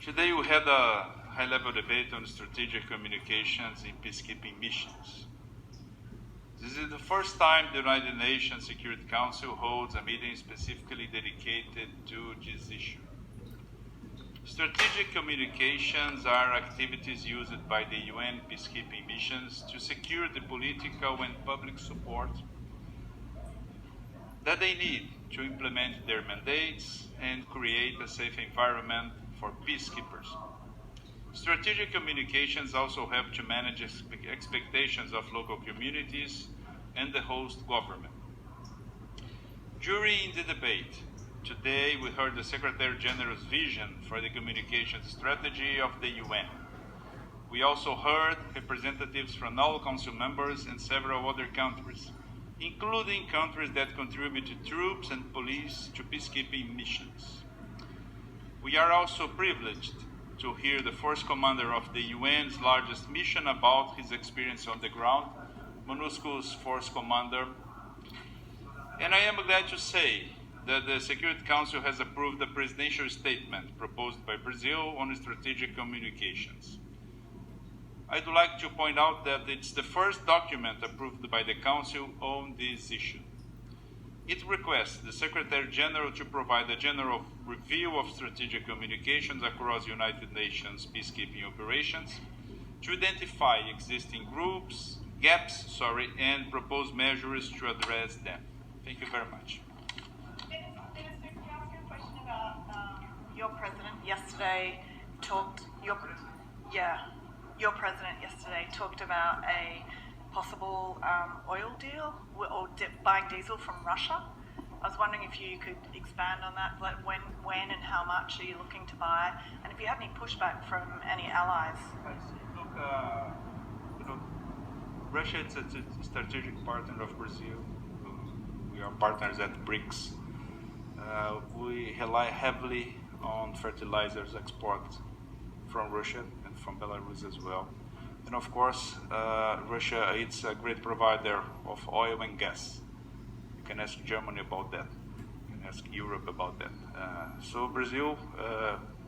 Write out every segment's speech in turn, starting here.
Today we had a high-level debate on strategic communications in peacekeeping missions. This is the first time the United Nations Security Council holds a meeting specifically dedicated to this issue. Strategic communications are activities used by the UN peacekeeping missions to secure the political and public support that they need to implement their mandates and create a safe environment for peacekeepers. Strategic communications also help to manage expectations of local communities and the host government. During the debate, today we heard the Secretary General's vision for the communications strategy of the UN. We also heard representatives from all Council members and several other countries, including countries that contribute troops and police to peacekeeping missions. We are also privileged to hear the Force Commander of the UN's largest mission about his experience on the ground, MONUSCO's Force Commander. And I am glad to say that the Security Council has approved the presidential statement proposed by Brazil on strategic communications. I'd like to point out that it's the first document approved by the Council on this issue. It requests the Secretary General to provide a general review of strategic communications across United Nations peacekeeping operations, to identify existing gaps, and propose measures to address them. Thank you very much. Minister, can I ask you a question about your president yesterday talked about a possible oil deal or buying diesel from Russia. I was wondering if you could expand on that. Like when and how much are you looking to buy, and if you have any pushback from any allies? Look, Russia is a strategic partner of Brazil. We are partners at BRICS. We rely heavily on fertilizers export from Russia and from Belarus as well. And of course, Russia is a great provider of oil and gas. You can ask Germany about that. You can ask Europe about that. So Brazil,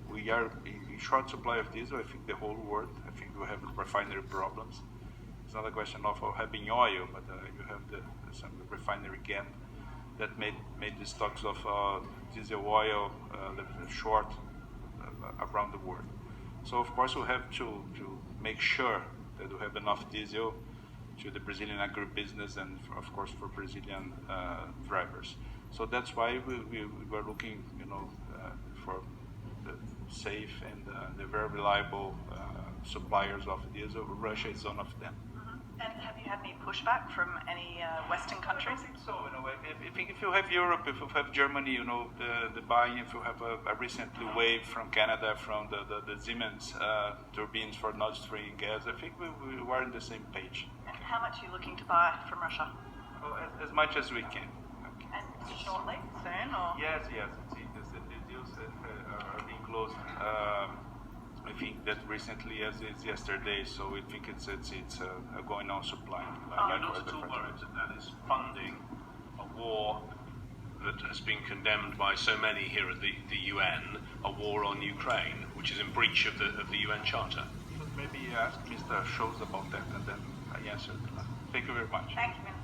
we are in short supply of diesel. I think the whole world. I think we have refinery problems. It's not a question of having oil, but you have some refinery gap that made the stocks of diesel oil short around the world. So of course we have to make sure that we have enough diesel to the Brazilian agribusiness and of course for Brazilian drivers. So that's why we were looking, for the safe and the very reliable suppliers of diesel. Russia is one of them. And have you had any pushback from any Western countries? I think so. I think if you have Europe, if you have Germany, the buying, if you have a recently wave from Canada, from the Siemens turbines for Nord Stream gas, I think we were on the same page. And how much are you looking to buy from Russia? Well, as much as we can. Okay. And shortly, soon, or? Yes. The deals are being closed. I think that recently, as is yesterday, so I think it's going on supply. You're not at all worried that is funding a war that has been condemned by so many here at the UN, a war on Ukraine, which is in breach of the UN Charter? Maybe ask Mr. Scholz about that, and then I answer. Thank you very much. Thank you, Minister.